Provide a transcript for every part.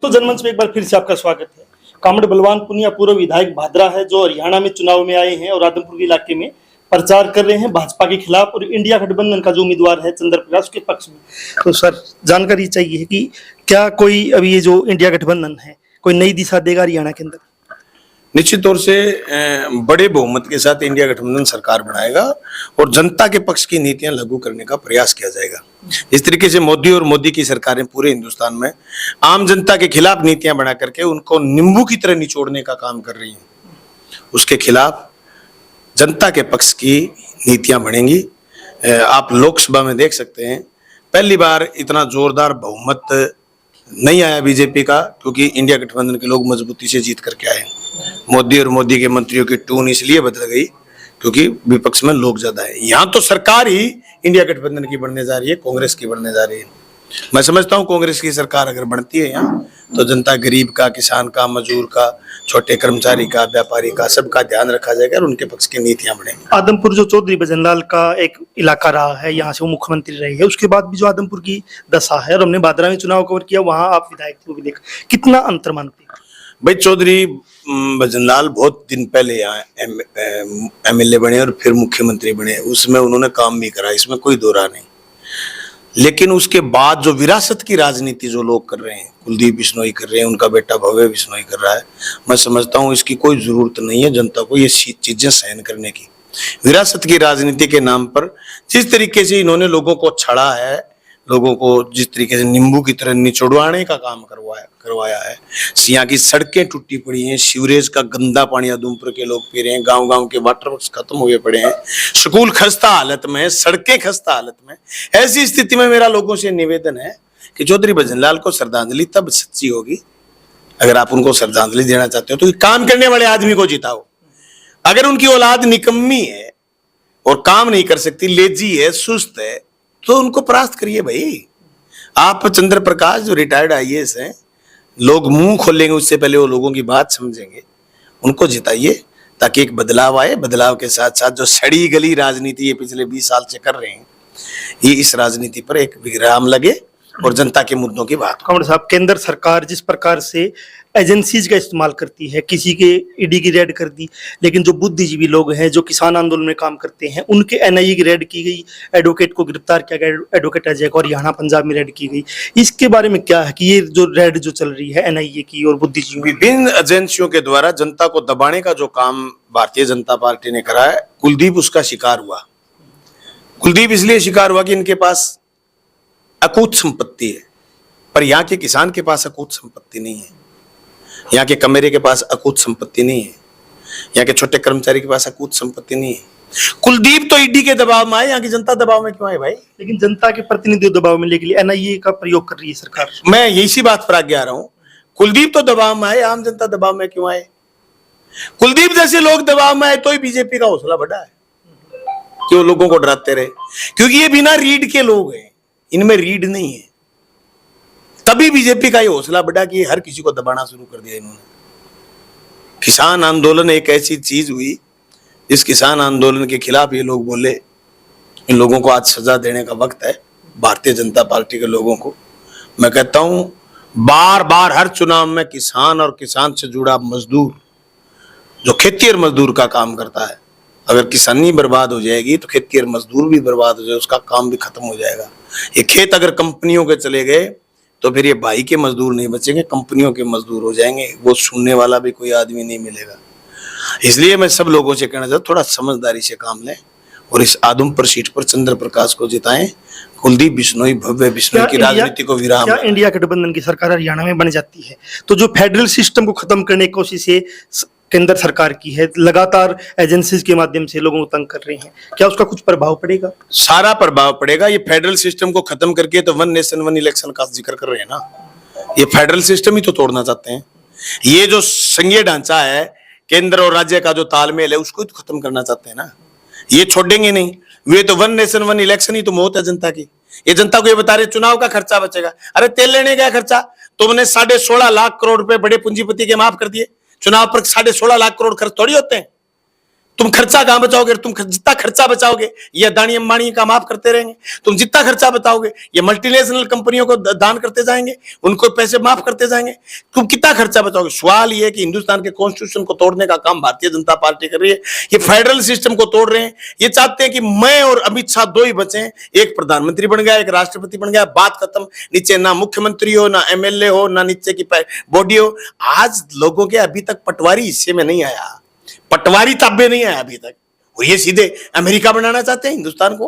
तो जनमंच में एक बार फिर से आपका स्वागत है। कामड़ बलवान पुनिया पूर्व विधायक भादरा है जो हरियाणा में चुनाव में आए हैं और आदमपुर के इलाके में प्रचार कर रहे हैं भाजपा के खिलाफ और इंडिया गठबंधन का जो उम्मीदवार है चंद्र प्रकाश के पक्ष में। तो सर जानकारी चाहिए कि क्या कोई अभी ये जो इंडिया गठबंधन है कोई नई दिशा देगा हरियाणा के अंदर? निश्चित तौर से बड़े बहुमत के साथ इंडिया गठबंधन सरकार बनाएगा और जनता के पक्ष की नीतियां लागू करने का प्रयास किया जाएगा। इस तरीके से मोदी और मोदी की सरकारें पूरे हिंदुस्तान में आम जनता के खिलाफ नीतियां बना करके उनको नींबू की तरह निचोड़ने का काम कर रही हैं। उसके खिलाफ जनता के पक्ष की नीतियां बनेंगी। आप लोकसभा में देख सकते हैं पहली बार इतना जोरदार बहुमत नहीं आया बीजेपी का, क्योंकि इंडिया गठबंधन के लोग मजबूती से जीत करके आए। मोदी और मोदी के मंत्रियों की टून इसलिए बदल गई क्योंकि विपक्ष में लोग ज्यादा है। यहाँ तो सरकार ही इंडिया गठबंधन की बनने जा रही है, कांग्रेस की बनने जा रही है। मैं समझता हूँ कांग्रेस की सरकार अगर बनती है यहाँ तो जनता गरीब का, किसान का, मजदूर का, छोटे कर्मचारी का, व्यापारी का, सबका ध्यान रखा जाएगा और उनके पक्ष की नीतियां बनेंगी। आदमपुर जो चौधरी भजनलाल का एक इलाका रहा है, यहाँ से वो मुख्यमंत्री रहे हैं, उसके बाद भी जो आदमपुर की दशा है और हमने भादरा में चुनाव कवर किया, वहां आप विधायक को भी देखा, कितना अंतर मानते हैं? भाई चौधरी भजनलाल बहुत दिन पहले यहाँ एमएलए बने और फिर मुख्यमंत्री बने, उसमें उन्होंने काम भी करा, इसमें कोई दो राह नहीं। लेकिन उसके बाद जो विरासत की राजनीति जो लोग कर रहे हैं, कुलदीप बिश्नोई कर रहे हैं, उनका बेटा भव्य बिश्नोई कर रहा है, मैं समझता हूँ इसकी कोई जरूरत नहीं है जनता को ये चीजें सहन करने की। विरासत की राजनीति के नाम पर जिस तरीके से इन्होंने लोगों को छड़ा है, लोगों को जिस तरीके से नींबू की तरह निचोड़वाने का काम करवाया है, यहाँ की सड़कें टूटी पड़ी हैं, सीवरेज का गंदा पानी आदमपुर के लोग पी रहे हैं, गांव-गांव के वाटर वर्क्स खत्म हुए पड़े हैं, स्कूल खस्ता हालत में, सड़कें खस्ता हालत में। ऐसी स्थिति में मेरा लोगों से निवेदन है कि चौधरी भजनलाल को श्रद्धांजलि तब सच्ची होगी अगर आप उनको श्रद्धांजलि देना चाहते हो तो काम करने वाले आदमी को जिताओ। अगर उनकी औलाद निकम्मी है और काम नहीं कर सकती, लेजी है, सुस्त है, तो उनको परास्त करिए भाई। आप चंद्र प्रकाश जो रिटायर्ड आईएएस हैं, लोग मुंह खोलेंगे उससे पहले वो लोगों की बात समझेंगे, उनको जिताइए ताकि एक बदलाव आए। बदलाव के साथ साथ जो सड़ी गली राजनीति ये पिछले 20 साल से कर रहे हैं, ये इस राजनीति पर एक विराम लगे और जनता के मुद्दों की बात। कामड़ साहब, केंद्र सरकार जिस प्रकार से एजेंसीज का इस्तेमाल करती है, किसी के ईडी की रेड कर दी, लेकिन जो बुद्धिजीवी लोग हैं जो किसान आंदोलन में काम करते हैं उनके एनआईए की रेड की गई, एडवोकेट को गिरफ्तार किया गया, एडवोकेट अजय को, हरियाणा पंजाब में रेड की गई। इसके बारे में क्या है कि ये जो रेड जो चल रही है एनआईए की और बुद्धिजीवी, विभिन्न एजेंसियों के द्वारा जनता को दबाने का जो काम भारतीय जनता पार्टी ने करा है, कुलदीप उसका शिकार हुआ। कुलदीप इसलिए शिकार हुआ कि इनके पास अकूत संपत्ति है, पर यहाँ के किसान के पास अकूत संपत्ति नहीं है, यहाँ के कमेरे के पास अकूत संपत्ति नहीं है, यहाँ के छोटे कर्मचारी के पास अकूत संपत्ति नहीं है। कुलदीप तो ईडी के दबाव में आए, यहाँ की जनता दबाव में क्यों आए भाई? लेकिन जनता के प्रतिनिधियों दबाव में लेके लिए एनआईए का प्रयोग कर रही है सरकार। मैं इसी बात पर आगे आ रहा हूं। कुलदीप तो दबाव में आए, आम जनता दबाव में क्यों आए? कुलदीप जैसे लोग दबाव में आए तो ही बीजेपी का हौसला बढ़ा है कि वो लोगों को डराते रहे, क्योंकि ये बिना रीढ़ के लोग हैं, इनमें रीढ़ नहीं है। तभी बीजेपी का ये हौसला बढ़ा कि हर किसी को दबाना शुरू कर दिया इन्होंने। किसान आंदोलन एक ऐसी चीज हुई जिस किसान आंदोलन के खिलाफ ये लोग बोले, इन लोगों को आज सजा देने का वक्त है, भारतीय जनता पार्टी के लोगों को। मैं कहता हूं बार बार हर चुनाव में किसान और किसान से जुड़ा मजदूर, जो खेती और मजदूर का काम करता है, अगर किसानी बर्बाद हो जाएगी तो खेती और मजदूर भी बर्बाद हो जाए, उसका काम भी खत्म हो जाएगा। ये खेत अगर कंपनियों के चले गए तो फिर ये भाई के मजदूर नहीं बचेंगे, कंपनियों के मजदूर हो जाएंगे, वो सुनने वाला भी कोई आदमी नहीं मिलेगा। इसलिए मैं सब लोगों से कहना चाहता हूं थोड़ा समझदारी से काम लें और इस आदमपुर सीट पर चंद्र प्रकाश को जिताएं। कुलदीप बिश्नोई, भव्य बिश्नोई की राजनीति को विराम। क्या इंडिया गठबंधन की सरकार हरियाणा में बन जाती है तो जो फेडरल सिस्टम को खत्म करने की कोशिश है केंद्र सरकार की है, लगातार एजेंसीज के माध्यम से लोगों को तंग कर रही हैं, क्या उसका कुछ प्रभाव पड़ेगा? सारा प्रभाव पड़ेगा। ये फेडरल सिस्टम को खत्म करके तो वन नेशन वन इलेक्शन का जिक्र कर रहे हैं ना, ये फेडरल सिस्टम ही तो तोड़ना चाहते हैं। ये जो संघीय ढांचा है, केंद्र और राज्य का जो तालमेल है, उसको ही तो खत्म करना चाहते हैं ना। ये छोड़ेंगे नहीं, वे तो वन नेशन वन इलेक्शन ही तो मौत है जनता की। ये जनता को ये बता रहे चुनाव का खर्चा बचेगा। अरे तेल लेने का खर्चा तुमने 16.5 लाख करोड़ रुपए बड़े पूंजीपति के माफ कर दिए, चुनाव पर 16.5 लाख करोड़ खर्च थोड़ी होते हैं। तुम खर्चा कहां बचाओगे? तुम जितना खर्चा बचाओगे ये अदानी अंबानी का माफ करते रहेंगे। तुम जितना खर्चा बचाओगे ये मल्टीनेशनल कंपनियों को दान करते जाएंगे, उनको पैसे माफ करते जाएंगे। तुम कितना खर्चा बचाओगे? सवाल ये है कि हिंदुस्तान के कॉन्स्टिट्यूशन को तोड़ने का काम भारतीय जनता पार्टी कर रही है। ये फेडरल सिस्टम को तोड़ रहे हैं। ये चाहते हैं कि मैं और अमित शाह दो ही बचे हैं, एक प्रधानमंत्री बन गया, एक राष्ट्रपति बन गया, बात खत्म। नीचे ना मुख्यमंत्री हो, ना एमएलए हो, ना नीचे की बॉडी हो। आज लोगों के अभी तक पटवारी हिस्से में नहीं आया, पटवारी ताबे नहीं आया अभी तक, और ये सीधे अमेरिका बनाना चाहते हैं हिंदुस्तान को।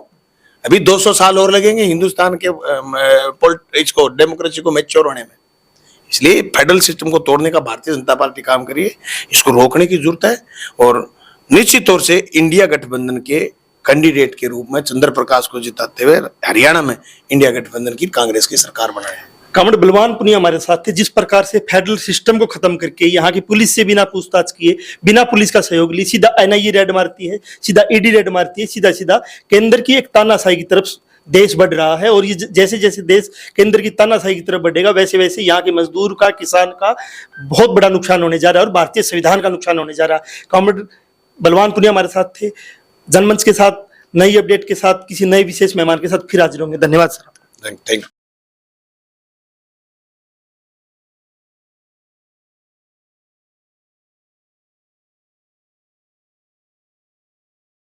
अभी 200 साल और लगेंगे हिंदुस्तान के इसको डेमोक्रेसी को मैच्योर होने में। इसलिए फेडरल सिस्टम को तोड़ने का भारतीय जनता पार्टी काम कर रही है, इसको रोकने की जरूरत है। और निश्चित तौर से इंडिया गठबंधन के कैंडिडेट के रूप में चंद्र प्रकाश को जिताते हुए हरियाणा में इंडिया गठबंधन की कांग्रेस की सरकार बनाए। कॉमरेड बलवान पुनिया हमारे साथ थे। जिस प्रकार से फेडरल सिस्टम को खत्म करके यहाँ की पुलिस से बिना पूछताछ किए, बिना पुलिस का सहयोग लिए सीधा एनआईए रेड मारती है, सीधा ईडी रेड मारती है, सीधा सीधा केंद्र की एक तानाशाही की तरफ देश बढ़ रहा है। और ये जैसे जैसे देश केंद्र की तानाशाही की तरफ बढ़ेगा वैसे वैसे यहाँ के मजदूर का, किसान का बहुत बड़ा नुकसान होने जा रहा है और भारतीय संविधान का नुकसान होने जा रहा है। कॉमरेड बलवान पुनिया हमारे साथ थे। जनमंच के साथ नई अपडेट के साथ किसी नए विशेष मेहमान के साथ फिर हाजिर होंगे। धन्यवाद सर। Thank you.